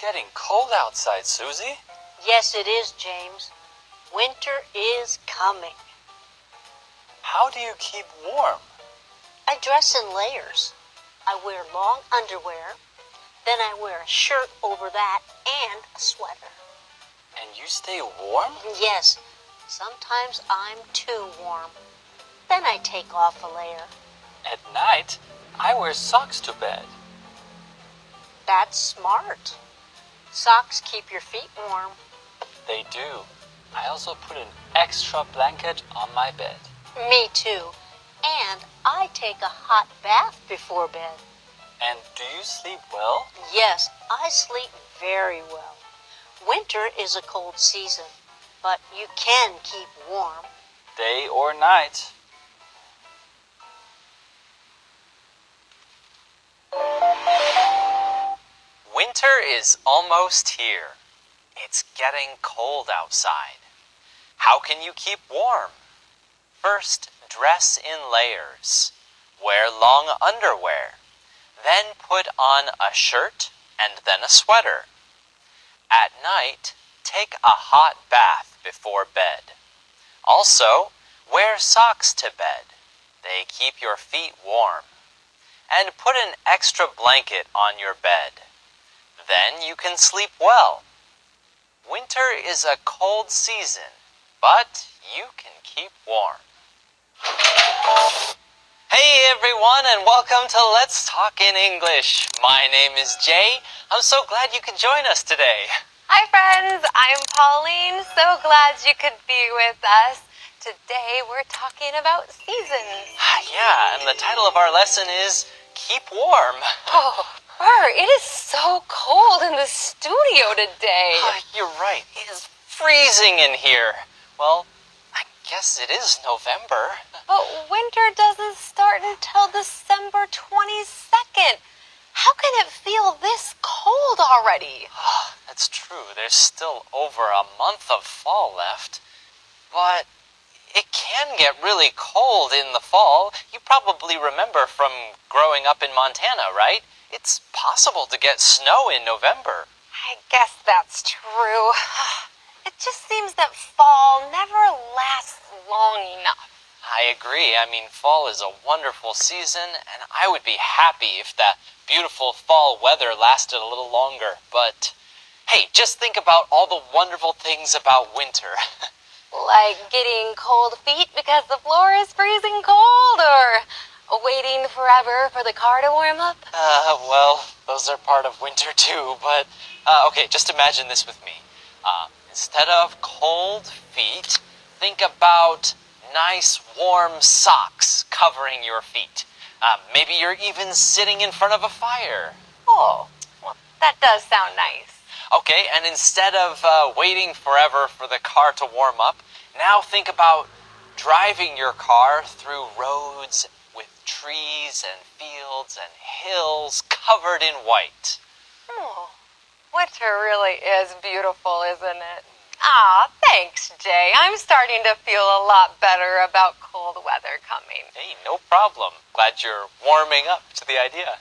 getting cold outside, Susie. Yes, it is, James. Winter is coming. How do you keep warm? I dress in layers. I wear long underwear. Then I wear a shirt over that and a sweater. And you stay warm? Yes, sometimes I'm too warm. Then I take off a layer. At night, I wear socks to bed. That's smart. Socks keep your feet warm. They do. I also put an extra blanket on my bed. Me too. And I take a hot bath before bed. And do you sleep well? Yes, I sleep very well. Winter is a cold season, but you can keep warm. Day or night. Winter is almost here. It's getting cold outside. How can you keep warm? First, dress in layers. Wear long underwear. Then put on a shirt and then a sweater. At night, take a hot bath before bed. Also, wear socks to bed. They keep your feet warm. And put an extra blanket on your bed. Then you can sleep well. Winter is a cold season, but you can keep warm. Hey everyone, and welcome to Let's Talk in English. My name is Jay. I'm so glad you could join us today. Hi friends, I'm Pauline. So glad you could be with us. Today we're talking about seasons. Yeah, and the title of our lesson is Keep Warm. Oh, Burr, it is so cold in the studio today. You're right, it is freezing in here. Well, I guess it is November. But winter doesn't start until December 22nd. How can it feel this cold already? That's true. There's still over a month of fall left. But it can get really cold in the fall. You probably remember from growing up in Montana, right? It's possible to get snow in November. I guess that's true. It just seems that fall never lasts long enough. I agree. I mean, fall is a wonderful season, and I would be happy if that beautiful fall weather lasted a little longer. But, hey, just think about all the wonderful things about winter. Like getting cold feet because the floor is freezing cold, or waiting forever for the car to warm up? Well, those are part of winter too, but, okay, just imagine this with me. Instead of cold feet, think about nice warm socks covering your feet. Maybe you're even sitting in front of a fire. Oh, well, that does sound nice. Okay, and instead of waiting forever for the car to warm up, now think about driving your car through roads with trees and fields and hills covered in white. Oh, winter really is beautiful, isn't it? Ah, thanks, Jay. I'm starting to feel a lot better about cold weather coming. Hey, no problem. Glad you're warming up to the idea.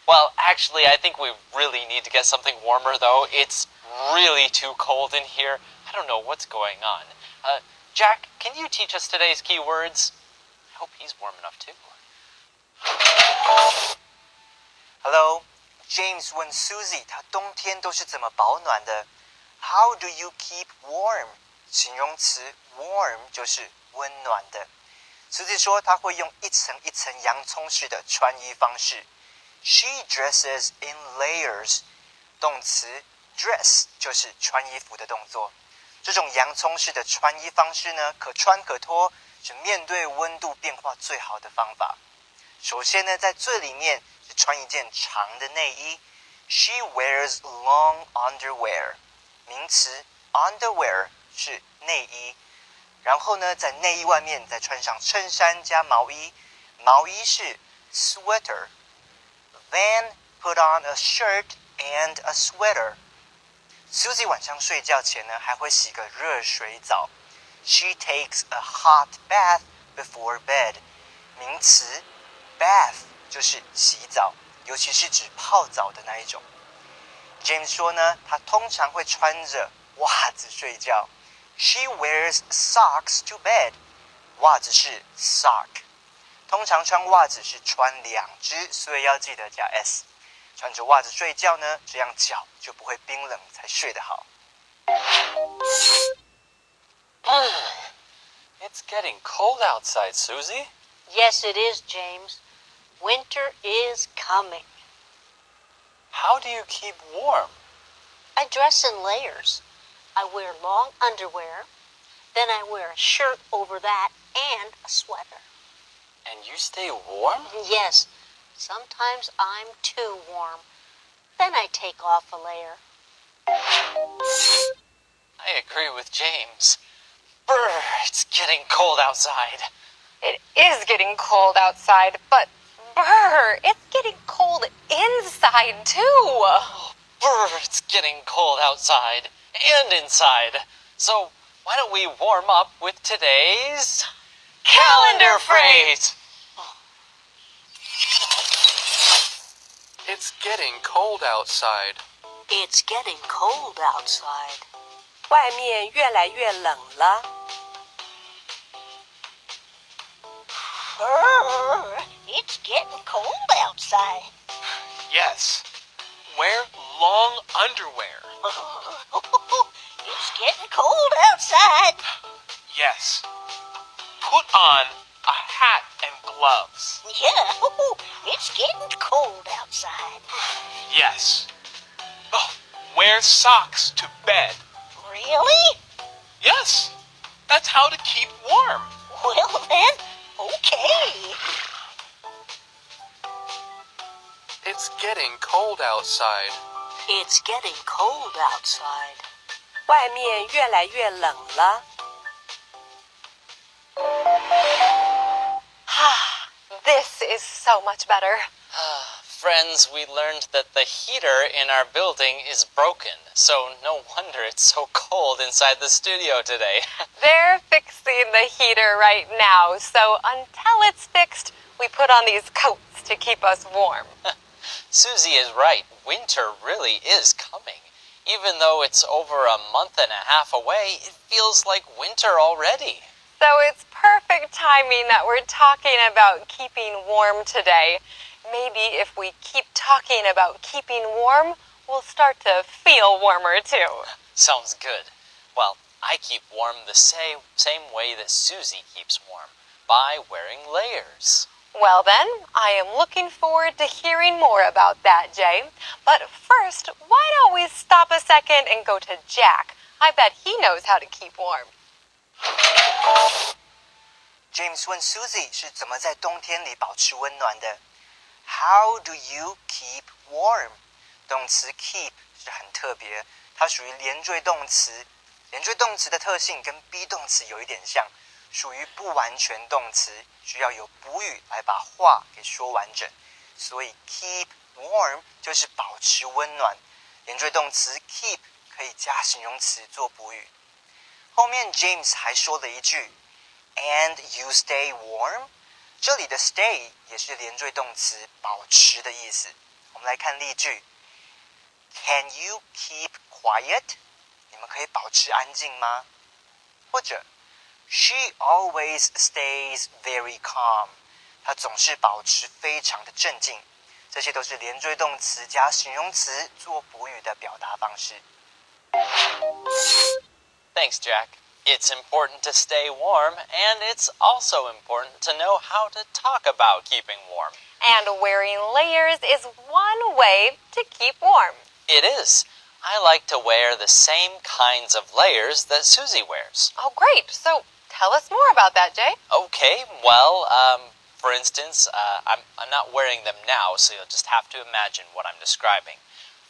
Well, actually, I think we really need to get something warmer, though. It's really too cold in here. I don't know what's going on. Jack, can you teach us today's key words? I hope he's warm enough, too. Hello, James 问 Susie 她冬天都是怎么保暖的 How do you keep warm? 形容词 warm 就是温暖的 Susie 说她会用一层一层洋葱式的穿衣方式 She dresses in layers 动词 dress 就是穿衣服的动作这种洋葱式的穿衣方式呢可穿可脱是面对温度变化最好的方法首先呢在最里面是穿一件长的内衣 She wears long underwear 名词 underwear 是内衣然后呢在内衣外面再穿上衬衫加毛衣毛衣是 sweater Then put on a shirt and a sweater Susie 晚上睡觉前呢还会洗个热水澡 She takes a hot bath before bed 名词 bath 就是洗澡尤其是指泡澡的那一种 James 说呢，他通常会穿着袜子睡觉。She wears socks to bed. 袜子是 sock， 通常穿袜子是穿2只，所以要记得加 s。穿着袜子睡觉呢，这样脚就不会冰冷，才睡得好。It's getting cold outside, Susie. Yes, it is, James. Winter is coming. How do you keep warm? I dress in layers. I wear long underwear. Then I wear a shirt over that and a sweater. And you stay warm? Yes, sometimes I'm too warm. Then I take off a layer. I agree with James. Brr, it's getting cold outside. It is getting cold outside, but brr, it's getting cold inside too. Brr, it's getting cold outside and inside. So why don't we warm up with today's calendar phrase? It's getting cold outside. It's getting cold outside. 外面越来越冷了。It's getting cold outside. Yes. Wear long underwear. It's getting cold outside. Yes. Put on a hat and gloves. Yeah, it's getting cold outside. Yes. Oh, wear socks to bed. Really? Yes. That's how to keep warm. Well then, okay. It's getting cold outside. It's getting cold outside. 外面越来越冷了。This is so much better. Friends, we learned that the heater in our building is broken, so no wonder it's so cold inside the studio today. They're fixing the heater right now, so until it's fixed, we put on these coats to keep us warm. Susie is right. Winter really is coming. Even though it's over a month and a half away, it feels like winter already. So it's perfect timing that we're talking about keeping warm today. Maybe if we keep talking about keeping warm, we'll start to feel warmer too. Sounds good. Well, I keep warm the same way that Susie keeps warm, by wearing layers. Well then, I am looking forward to hearing more about that, Jay. But first, why don't we stop a second and go to Jack? I bet he knows how to keep warm. James 问 Susie 是怎么在冬天里保持温暖的。How do you keep warm？ 动词 keep 是很特别，它属于连缀动词。连缀动词的特性跟 be 动词有一点像，属于不完全动词，需要有补语来把话给说完整。所以 keep warm 就是保持温暖。连缀动词 keep 可以加形容词做补语。后面 James 还说了一句 And you stay warm？ 这里的 stay 也是连缀动词保持的意思。我们来看例句 Can you keep quiet？ 你们可以保持安静吗？或者 She always stays very calm。 她总是保持非常的镇静。这些都是连缀动词加形容词做补语的表达方式。Thanks, Jack. It's important to stay warm, and it's also important to know how to talk about keeping warm. And wearing layers is one way to keep warm. It is. I like to wear the same kinds of layers that Susie wears. Oh, great. So tell us more about that, Jay. Okay, well, for instance, I'm not wearing them now, so you'll just have to imagine what I'm describing.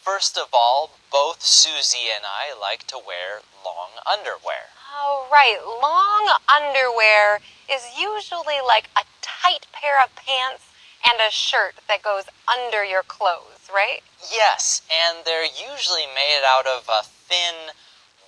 First of all, both Susie and I like to wear long underwear. Oh, right. Long underwear is usually like a tight pair of pants and a shirt that goes under your clothes, right? Yes, and they're usually made out of a thin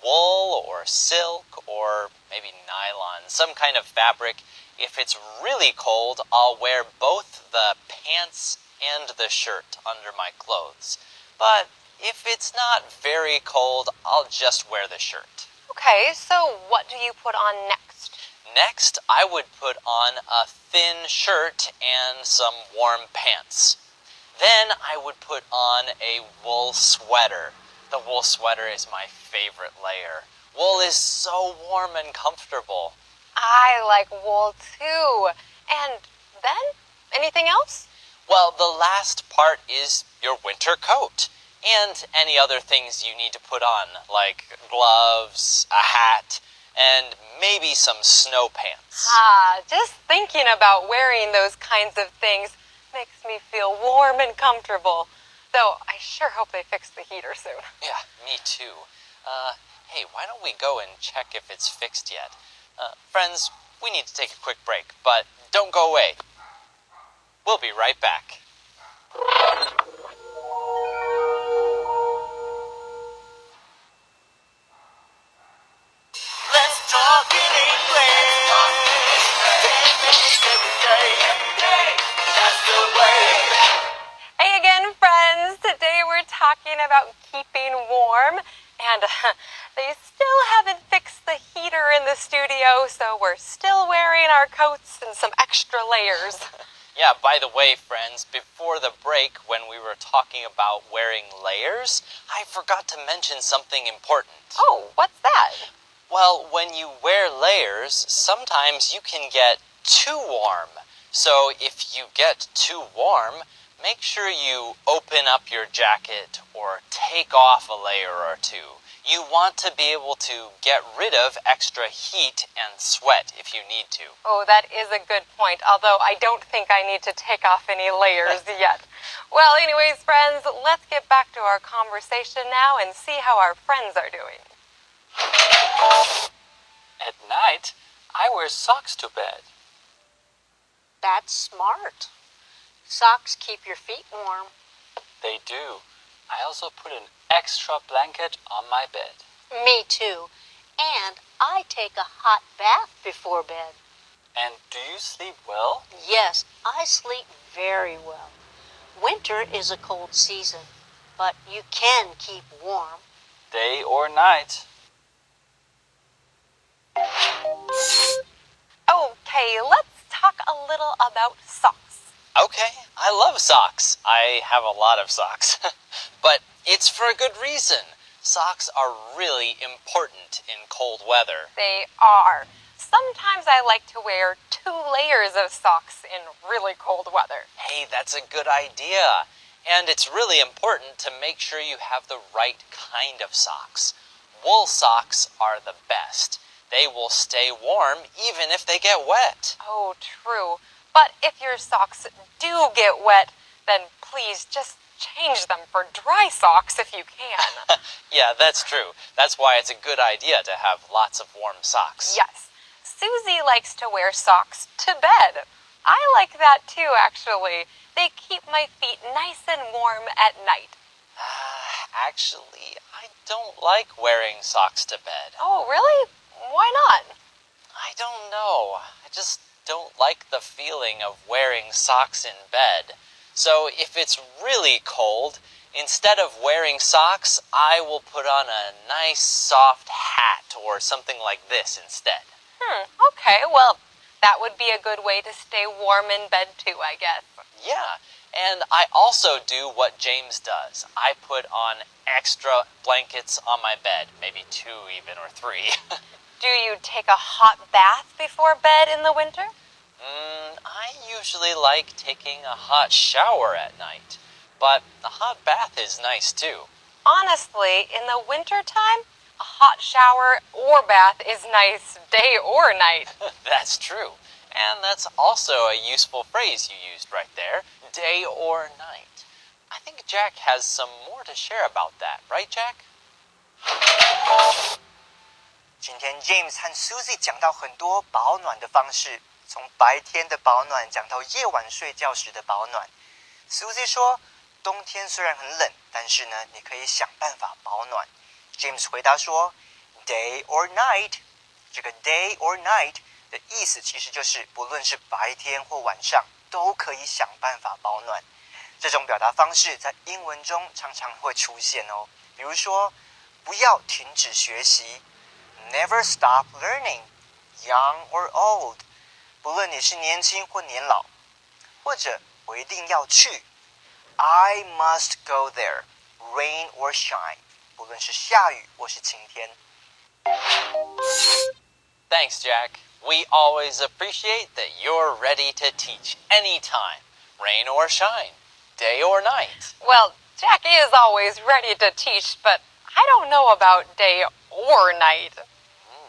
wool or silk or maybe nylon, some kind of fabric. If it's really cold, I'll wear both the pants and the shirt under my clothes. But If it's not very cold, I'll just wear the shirt. Okay, so what do you put on next? Next, I would put on a thin shirt and some warm pants. Then I would put on a wool sweater. The wool sweater is my favorite layer. Wool is so warm and comfortable. I like wool too. And then, anything else? Well, the last part is your winter coat and any other things you need to put on, like gloves, a hat, and maybe some snow pants. Just thinking about wearing those kinds of things makes me feel warm and comfortable. Though I sure hope they fix the heater soon. Yeah, me too. Hey, why don't we go and check if it's fixed yet? Friends, we need to take a quick break, but don't go away. We'll be right back. Let's talk in English. 10 minutes every day. That's the way. Hey again, friends. Today we're talking about keeping warm. And they still haven't fixed the heater in the studio, so we're still wearing our coats and some extra layers. Yeah, by the way, friends, before the break, when we were talking about wearing layers, I forgot to mention something important. Oh, what's that? Well, when you wear layers, sometimes you can get too warm. So if you get too warm, make sure you open up your jacket or take off a layer or two. You want to be able to get rid of extra heat and sweat if you need to. Oh, that is a good point, although I don't think I need to take off any layers yet. Well, anyways, friends, let's get back to our conversation now and see how our friends are doing. At night, I wear socks to bed. That's smart. Socks keep your feet warm. They do. I also put an extra blanket on my bed. Me too. And I take a hot bath before bed. And do you sleep well? Yes, I sleep very well. Winter is a cold season, but you can keep warm. Day or night? Okay, let's talk a little about socks. Okay, I love socks. I have a lot of socks. But it's for a good reason. Socks are really important in cold weather. They are. Sometimes I like to wear 2 layers of socks in really cold weather. Hey, that's a good idea. And it's really important to make sure you have the right kind of socks. Wool socks are the best. They will stay warm even if they get wet. Oh, true. But if your socks do get wet, then please just change them for dry socks if you can. Yeah, that's true. That's why it's a good idea to have lots of warm socks. Yes. Susie likes to wear socks to bed. I like that too, actually. They keep my feet nice and warm at night. Actually, I don't like wearing socks to bed. Oh, really? Why not? I don't know. I just don't like the feeling of wearing socks in bed. So if it's really cold, instead of wearing socks, I will put on a nice soft hat or something like this instead. Okay, well, that would be a good way to stay warm in bed too, I guess. Yeah, and I also do what James does. I put on extra blankets on my bed, maybe 2 even, or 3. Do you take a hot bath before bed in the winter? I usually like taking a hot shower at night, but a hot bath is nice too. Honestly, in the winter time, a hot shower or bath is nice day or night. That's true. And that's also a useful phrase you used right there, day or night. I think Jack has some more to share about that, right, Jack? 今天 James 和 Susie 讲到很多保暖的方式，从白天的保暖讲到夜晚睡觉时的保暖。Susie 说，冬天虽然很冷，但是呢，你可以想办法保暖。James 回答说 ，day or night。这个 day or night 的意思其实就是不论是白天或晚上，都可以想办法保暖。这种表达方式在英文中常常会出现哦。比如说，不要停止学习 ，Never stop learning, young or old。不论你是年轻或年老，或者我一定要去 ，I must go there, rain or shine。不论是下雨或是晴天。Thanks, Jack. We always appreciate that you're ready to teach anytime, rain or shine, day or night. Well, Jack is always ready to teach, but I don't know about day or night.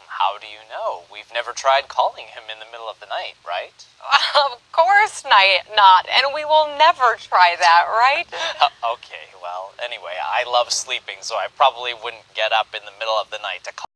How do you know? We've never tried calling him in the middle of the night, right? Of course not, and we will never try that, right? Okay, well, anyway, I love sleeping, so I probably wouldn't get up in the middle of the night to call